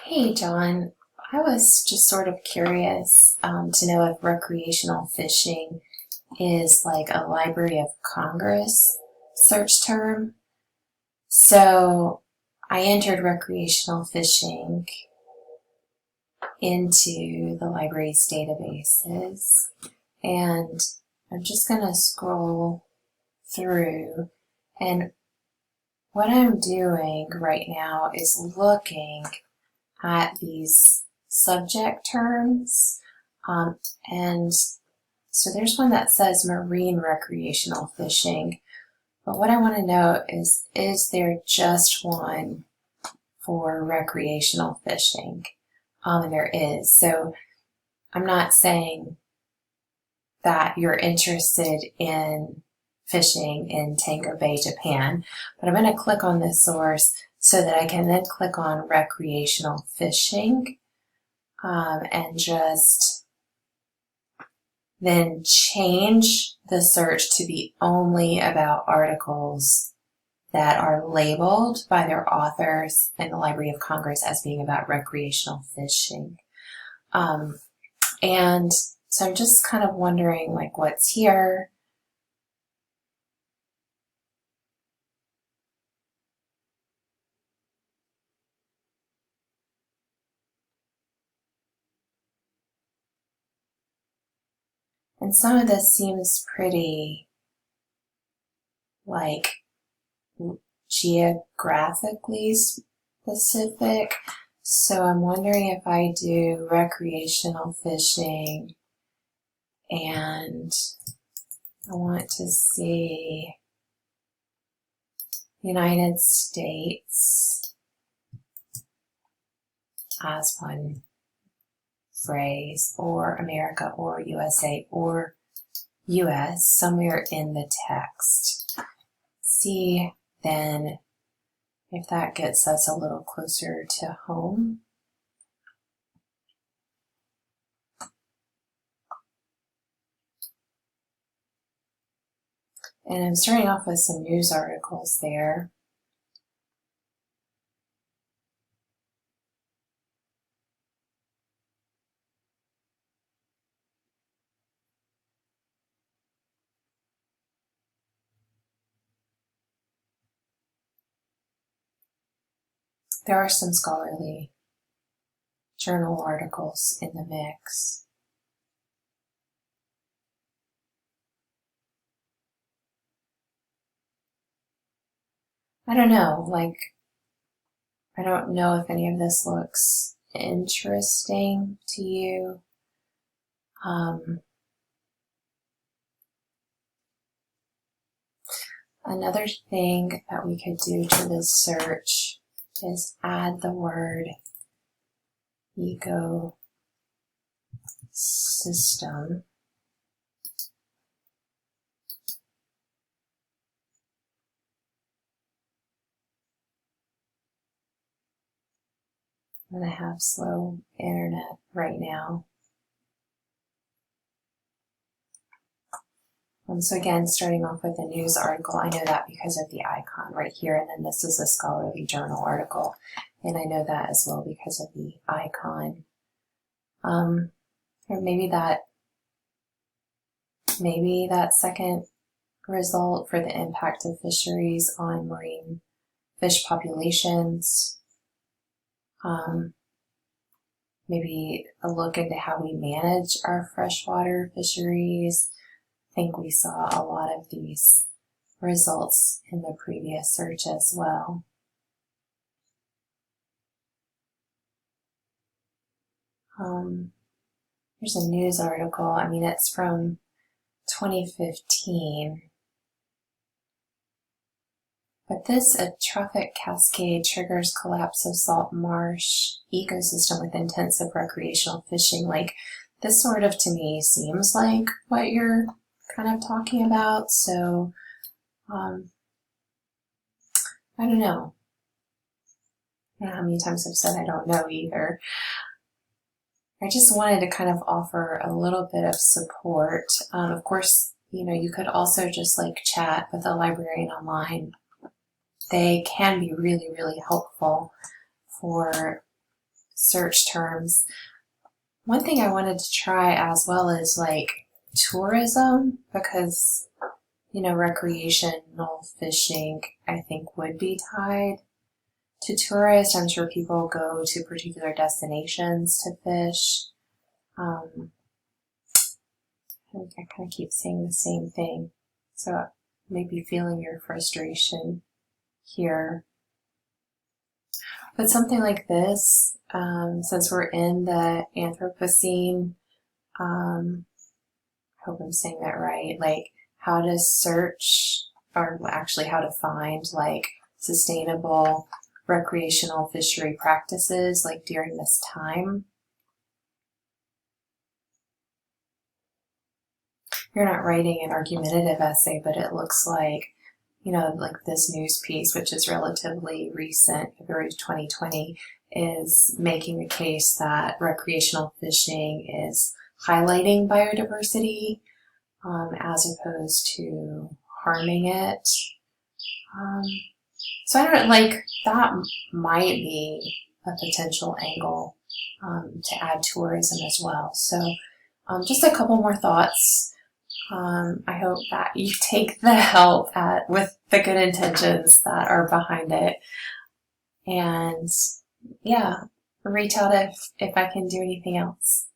Hey, John. I was just sort of curious to know if recreational fishing is like a Library of Congress search term. So I entered recreational fishing into the library's databases, and I'm just going to scroll through. And what I'm doing right now is looking at these subject terms. And so there's one that says marine recreational fishing. But what I want to know is there just one for recreational fishing? And there is. So I'm not saying that you're interested in fishing in Tango Bay, Japan, but I'm going to click on this source so that I can then click on recreational fishing and just then change the search to be only about articles that are labeled by their authors in the Library of Congress as being about recreational fishing. And so I'm just kind of wondering like what's here. And some of this seems pretty like geographically specific. So I'm wondering if I do recreational fishing and I want to see United States as one phrase, or America, or USA, or US somewhere in the text. See then if that gets us a little closer to home. And I'm starting off with some news articles there. There are some scholarly journal articles in the mix. I don't know, like, I don't know if any of this looks interesting to you. Another thing that we could do to this search is add the word ecosystem. I'm going to have slow internet right now. So again, starting off with a news article, I know that because of the icon right here, and then this is a scholarly journal article, and I know that as well because of the icon. Or maybe that second result for the impact of fisheries on marine fish populations. Maybe a look into how we manage our freshwater fisheries. I think we saw a lot of these results in the previous search as well. Here's a news article. I mean, it's from 2015. But this atrophic cascade triggers collapse of salt marsh ecosystem with intensive recreational fishing. Like, this sort of, to me, seems like what you're kind of talking about. So, I don't know. I don't know how many times I've said I don't know either. I just wanted to kind of offer a little bit of support. Of course, you could also just like chat with a librarian online. They can be really, really helpful for search terms. One thing I wanted to try as well is like tourism, because, you know, recreational fishing, I think, would be tied to tourists. I'm sure people go to particular destinations to fish. I kind of keep saying the same thing, so maybe feeling your frustration here. But something like this, since we're in the Anthropocene, I hope I'm saying that right, like how to search, or actually how to find like sustainable recreational fishery practices like during this time. You're not writing an argumentative essay, but it looks like, you know, like this news piece, which is relatively recent, February 2020, is making the case that recreational fishing is highlighting biodiversity as opposed to harming it. So I don't, like, that might be a potential angle to add tourism as well. So just a couple more thoughts. I hope that you take the help with the good intentions that are behind it. And yeah, reach out if I can do anything else.